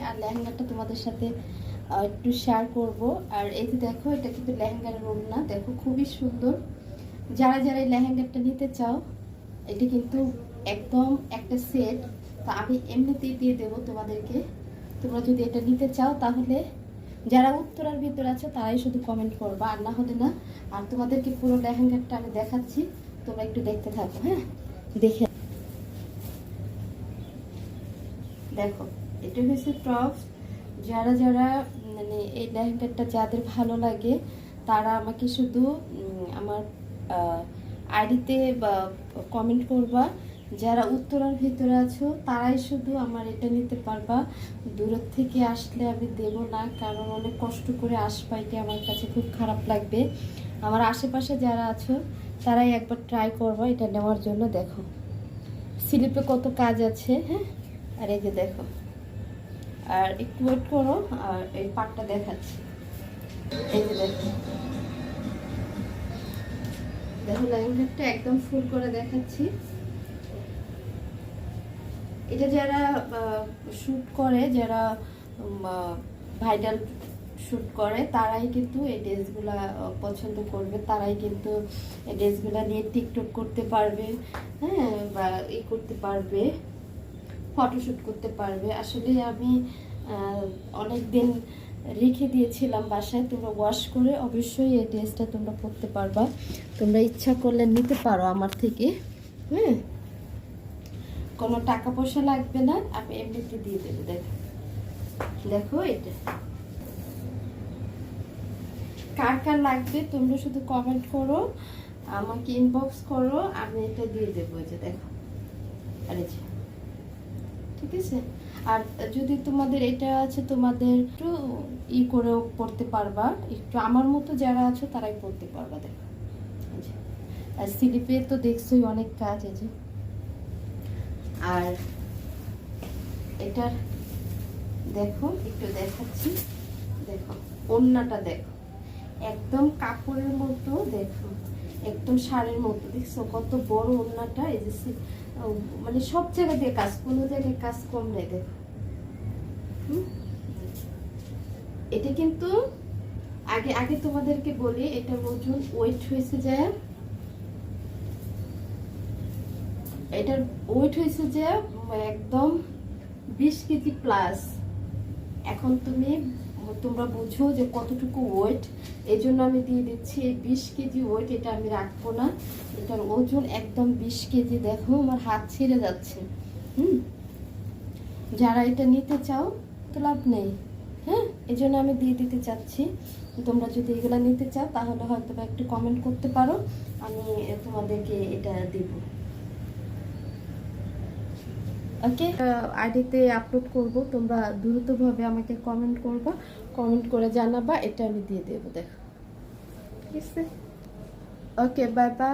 আর লেহেঙ্গাটা তোমাদের সাথে একটু শেয়ার করব। আর এই যে দেখো, এটা কিন্তু লেহেঙ্গার ওড়না, দেখো খুবই সুন্দর। যারা যারা এই লেহেঙ্গাটা নিতে চাও, এটা কিন্তু একদম একটা সেট। তো আমি এমনিতেই দিয়ে দেবো তোমাদেরকে। তোমরা যদি এটা নিতে চাও তাহলে যারা উত্তরার ভিতর আছে তারাই শুধু কমেন্ট করবা, আর না হলে না। আর তোমাদেরকে পুরো লেহেঙ্গাটা আমি দেখাচ্ছি, তোমরা একটু দেখতে থাকো। হ্যাঁ, দেখে দেখো, এটা হচ্ছে টপস। যারা যারা মানে এই লেহেঙ্গাটা যাদের ভালো লাগে তারা আমাকে শুধু আমার আইডিতে কমেন্ট করবা। যারা উত্তরার ভিতরে আছো তারাই শুধু আমার এটা নিতে পারবা। দূরের থেকে আসলে আমি দেব না, কারণ অনেক কষ্ট করে আসবা, এটা আমার কাছে খুব খারাপ লাগবে। আমার আশেপাশে যারা আছো তারাই একবার ট্রাই করবা এটা নেওয়ার জন্য। দেখো স্লিপে কত কাজ আছে। হ্যাঁ, আর এই যে দেখো, আর একটু ওয়েট করো, আর এই পাটটা দেখাচ্ছি। এই যে দেখো, দেখো লেহেঙ্গাটা একদম ফুল করে দেখাচ্ছি। এটা যারা শুট করে, যারা ভাইরাল শুট করে, তারাই কিন্তু এই ড্রেসগুলা পছন্দ করবে, তারাই কিন্তু এই ড্রেসগুলা নিয়ে টিকটক করতে পারবে। হ্যাঁ, বা করতে পারবে, ফটোশ্যুট করতে পারবে। আসলে আমি অনেক দিন রেখে দিয়েছিলাম বাসায়, তোমরা ওয়াশ করে অবশ্যই এই ড্রেসটা তোমরা পরতে পারবা। তোমরা ইচ্ছা করলে নিতে পারো আমার থেকে। হ্যাঁ, কোনো টাকা পয়সা লাগবে না, আমি এমনিতে দিয়ে দেবো। দেখো দেখো, এটা কার কার লাগবে তোমরা শুধু কমেন্ট করো, আমাকে ইনবক্স করো, আমি এটা দিয়ে দেবো। যে দেখো, আর এই যে, ঠিক আছে। আর যদি তোমাদের এটা আছে, তোমাদের একটু করেও পড়তে পারবা, একটু আমার মতো যারা আছো তারাই পড়তে পারবা। দেখো, আর স্লিপে তো দেখছোই অনেক কাজ। এই যে, আর এটার দেখো, একটু দেখাচ্ছি। দেখো ওড়নাটা, দেখো একদম কাপড়ের মতো, দেখো একদম শাড়ির মতো। দেখছো কত বড় ওড়নাটা। এই যে মানে সব জায়গা দিয়ে কাজ, কোনো জায়গায় কাজ কম নেই। দেখো, এটা কিন্তু আগে আগে তোমাদেরকে বলি, এটা ওজন ওয়েট হয়েছে যে, এটার ওয়েট হয়েছে যে একদম 20 কেজি প্লাস। এখন তোমরা বুঝো যে কতটুকু ওয়েট। এই জন্য আমি দিয়ে দিচ্ছি এই 20 কেজি ওয়েট, এটা আমি রাখবো না। এটার ওজন একদম 20 কেজি। দেখো আমার হাত ছিঁড়ে যাচ্ছে। যারা এটা নিতে চাও তো লাভ নেই। হ্যাঁ, এই জন্য আমি দিয়ে দিতে চাচ্ছি। তোমরা যদি এগুলো নিতে চাও তাহলে হয়তো বা একটু কমেন্ট করতে পারো, আমি তোমাদেরকে এটা দেব। ওকে, আইডিতে আপলোড করব, তোমরা দ্রুতভাবে আমাকে কমেন্ট করবা, কমেন্ট করে জানাবা, এটা আমি দিয়ে দেবো। দেখো, ঠিক আছে। ওকে, বাই বাই।